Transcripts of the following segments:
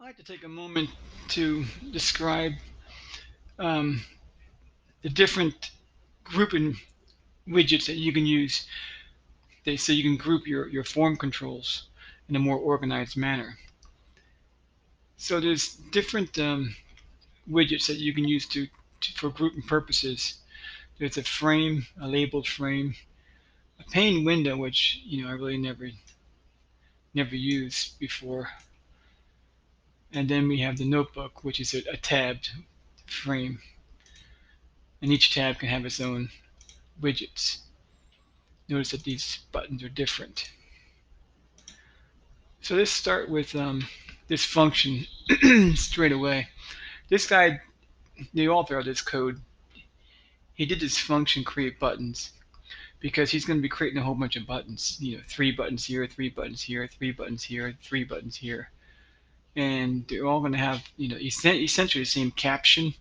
I'd like to take a moment to describe um, the different grouping widgets that you can use. So you can group your form controls in a more organized manner. So there's different widgets that you can use for grouping purposes. There's a frame, a labeled frame, a pane window, which I really never used before, and then we have the notebook, which is a tabbed frame, and each tab can have its own widgets. Notice that these buttons are different. So let's start with this function straight away. This guy, the author of this code, he did this function create buttons because he's going to be creating a whole bunch of buttons. 3 buttons here, 3 buttons here, 3 buttons here, 3 buttons here, and they're all going to have essentially the same caption,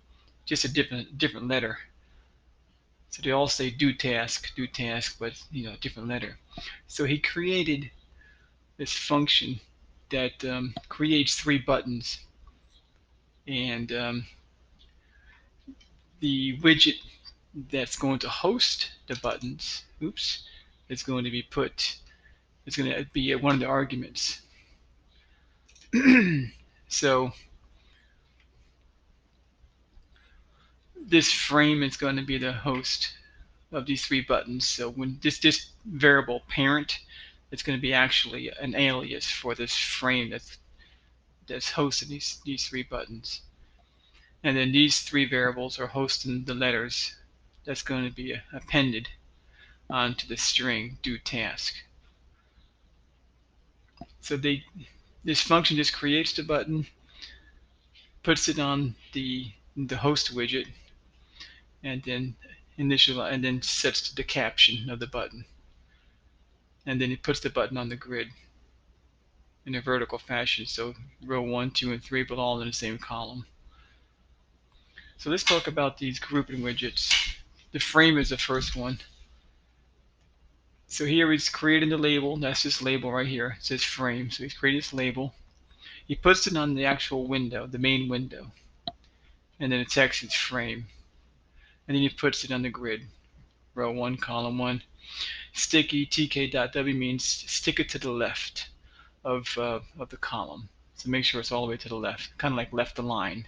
just a different letter. So they all say do task, but a different letter. So he created this function that creates 3 buttons, and the widget that's going to host the buttons, is going to be it's going to be one of the arguments. So this frame is going to be the host of these 3 buttons. So when this variable parent, it's going to be actually an alias for this frame that's hosting these 3 buttons. And then these 3 variables are hosting the letters that's going to be appended onto the string do task. So this function just creates the button, puts it on the host widget, and then sets the caption of the button, and then it puts the button on the grid in a vertical fashion. So row 1, 2, and 3, but all in the same column. So let's talk about these grouping widgets. The frame is the first one. So here he's creating the label. That's this label right here. It says frame. So he's creating this label. He puts it on the actual window, the main window, and then the text is frame. And then he puts it on the grid, row 1, column 1. Sticky tk.w means stick it to the left of the column. So make sure it's all the way to the left, kind of like left align.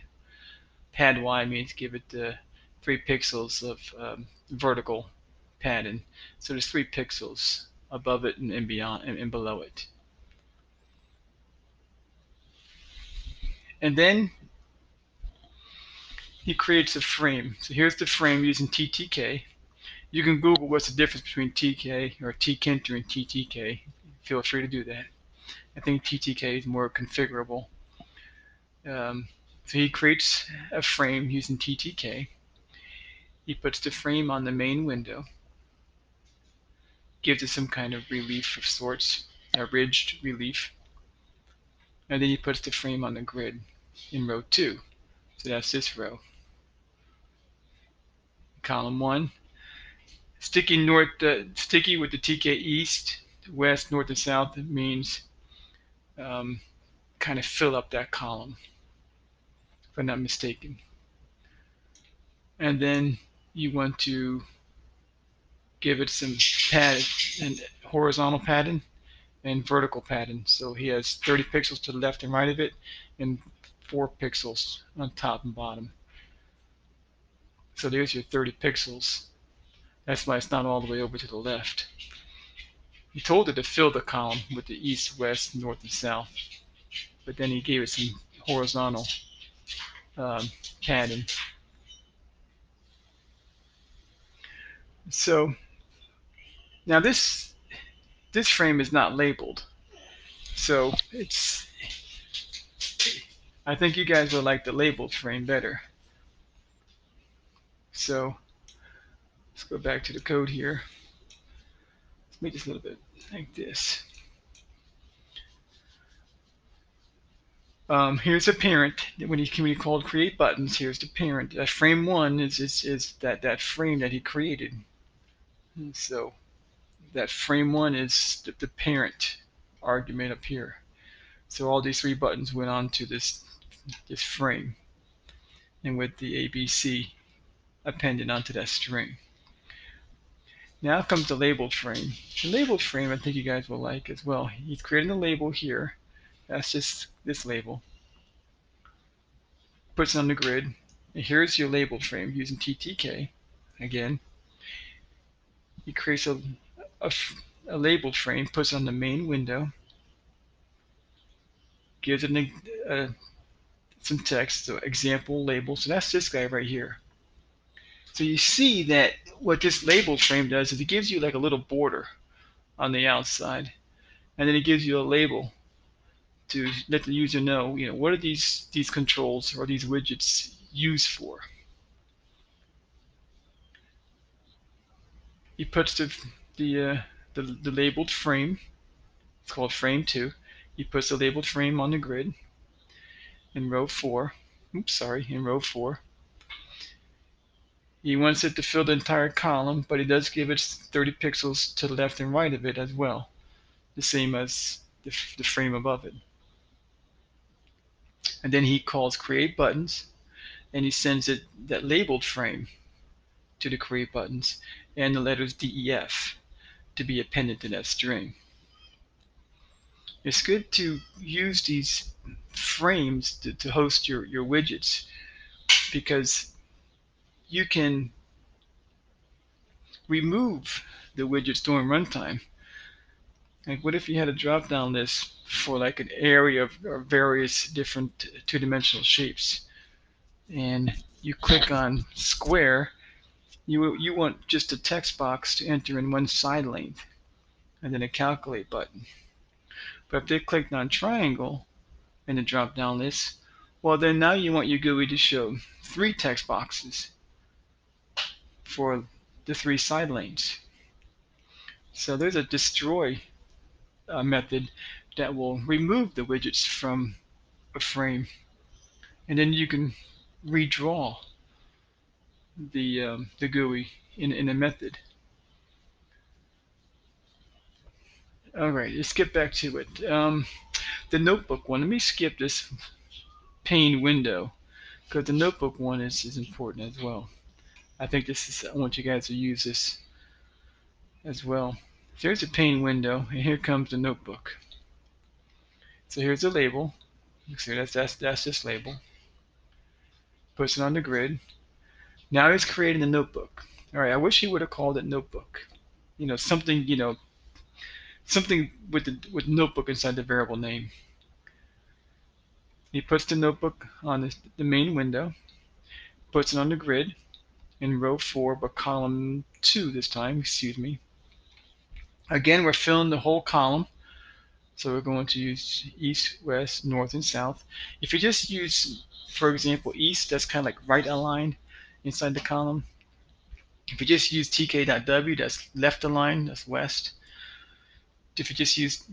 Pad y means give it 3 pixels of vertical padding. So there's 3 pixels above it and beyond and below it. And then he creates a frame. So here's the frame using TTK. You can Google what's the difference between TK or tkinter and TTK. Feel free to do that. I think TTK is more configurable. So he creates a frame using TTK. He puts the frame on the main window, gives it some kind of relief of sorts, a ridged relief, and then he puts the frame on the grid in row 2. So that's this row. Column 1, sticky with the TK east, west, north, and south means kind of fill up that column, if I'm not mistaken. And then you want to give it some padding, and horizontal padding and vertical padding. So he has 30 pixels to the left and right of it, and 4 pixels on top and bottom. So there's your 30 pixels. That's why it's not all the way over to the left. He told it to fill the column with the east, west, north, and south, but then he gave it some horizontal padding. So now this frame is not labeled, so I think you guys will like the labeled frame better. So let's go back to the code here. Let's make this a little bit like this. Here's a parent. When he called create buttons, here's the parent. That frame 1 is that frame that he created. And so that frame 1 is the parent argument up here. So all these 3 buttons went onto this frame, and with the ABC appended onto that string. Now comes the labeled frame. The labeled frame I think you guys will like as well. He's creating a label here. That's just this label. Puts it on the grid. And here's your labeled frame using TTK. Again, he creates a, a labeled frame, puts it on the main window, gives it some text, so example label. So that's this guy right here. So you see that what this labeled frame does is it gives you like a little border on the outside, and then it gives you a label to let the user know, what are these controls or these widgets used for. He puts the labeled frame. It's called frame 2. He puts the labeled frame on the grid in row 4. In row 4. He wants it to fill the entire column, but he does give it 30 pixels to the left and right of it as well, the same as the frame above it. And then he calls create buttons, and he sends it that labeled frame to the create buttons and the letters DEF to be appended to that string. It's good to use these frames to host your widgets, because you can remove the widgets during runtime. Like, what if you had a drop down list for like an area of various different two-dimensional shapes, and you click on square, you want just a text box to enter in one side length, and then a calculate button. But if they clicked on triangle in the drop down list, well, then now you want your GUI to show 3 text boxes for the 3 side lanes. So there's a destroy method that will remove the widgets from a frame, and then you can redraw the GUI in a method. All right, let's get back to it. The notebook one. Let me skip this pane window, because the notebook one is important as well. I think this is. I want you guys to use this as well. So here's a pane window, and here comes the notebook. So here's the label. See, that's this label. Puts it on the grid. Now he's creating the notebook. All right, I wish he would have called it notebook. Something, something with notebook inside the variable name. He puts the notebook on the main window, puts it on the grid in row 4, but column 2 this time, excuse me. Again, we're filling the whole column. So we're going to use east, west, north, and south. If you just use, for example, east, that's kind of like right aligned inside the column. If you just use tk.w, that's left aligned, that's west. If you just use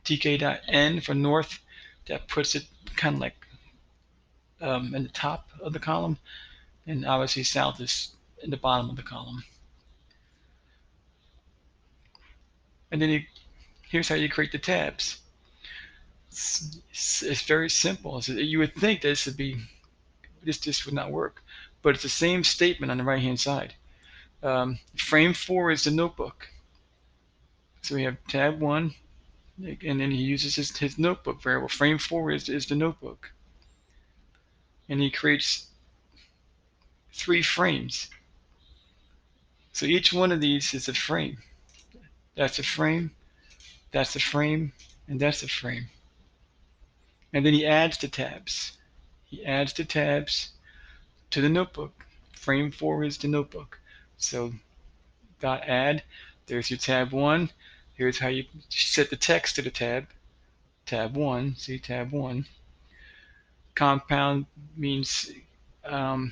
tk.n for north, that puts it kind of like in the top of the column, and obviously south is in the bottom of the column. And then here's how you create the tabs. It's very simple. You would think this would not work, but it's the same statement on the right hand side. Frame 4 is the notebook. So we have tab 1, and then he uses his notebook variable. Frame 4 is the notebook. And he creates 3 frames. So each one of these is a frame. That's a frame, that's a frame, and that's a frame. And then he adds the tabs. He adds the tabs to the notebook. Frame 4 is the notebook. So dot add, there's your tab 1. Here's how you set the text to the tab 1, see tab 1. Compound means, I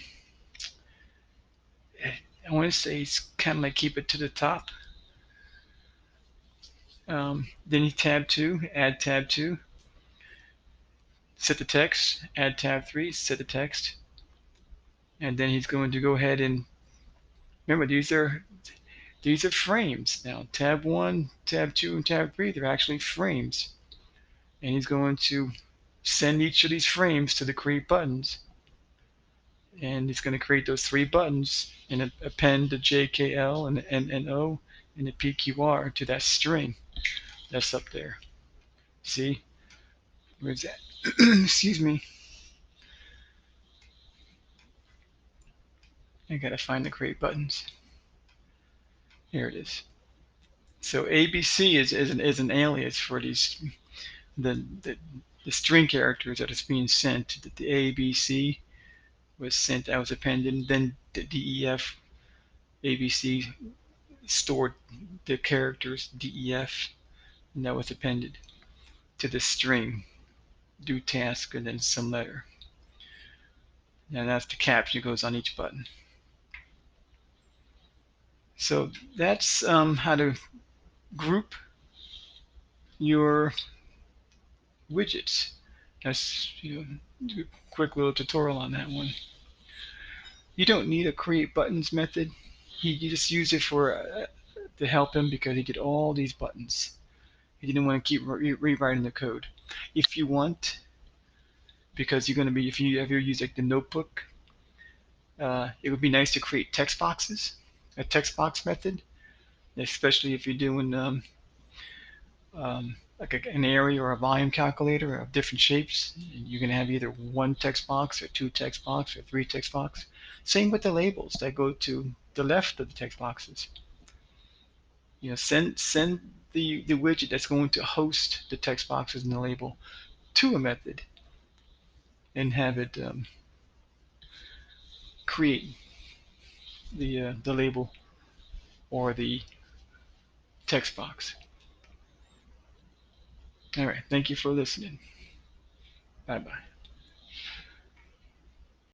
want to say it's kind of like keep it to the top. Then you tab 2, add tab 2, set the text, add tab 3, set the text. And then he's going to go ahead and, remember, these are These are frames. Now, tab 1, tab 2, and tab 3, they're actually frames. And he's going to send each of these frames to the create buttons. And he's going to create those 3 buttons and append the JKL and the NNO and the PQR to that string that's up there. See? Where's that? Excuse me. I gotta find the create buttons. Here it is. So ABC is an alias for these the the string characters that is being sent. The ABC was sent, that was appended, and then the DEF ABC stored the characters DEF, and that was appended to the string do task and then some letter. And that's the caption that goes on each button. So that's how to group your widgets. That's do a quick little tutorial on that one. You don't need a create buttons method. You just use it for to help him because he did all these buttons. He didn't want to keep rewriting the code. If you want, because you're going to be, if you ever use like the notebook, it would be nice to create text boxes, a text box method, especially if you're doing like an area or a volume calculator of different shapes. You're going to have either one text box or 2 text box or 3 text box. Same with the labels that go to the left of the text boxes. Send the widget that's going to host the text boxes in the label to a method and have it create the label or the text box. All right, thank you for listening. Bye bye.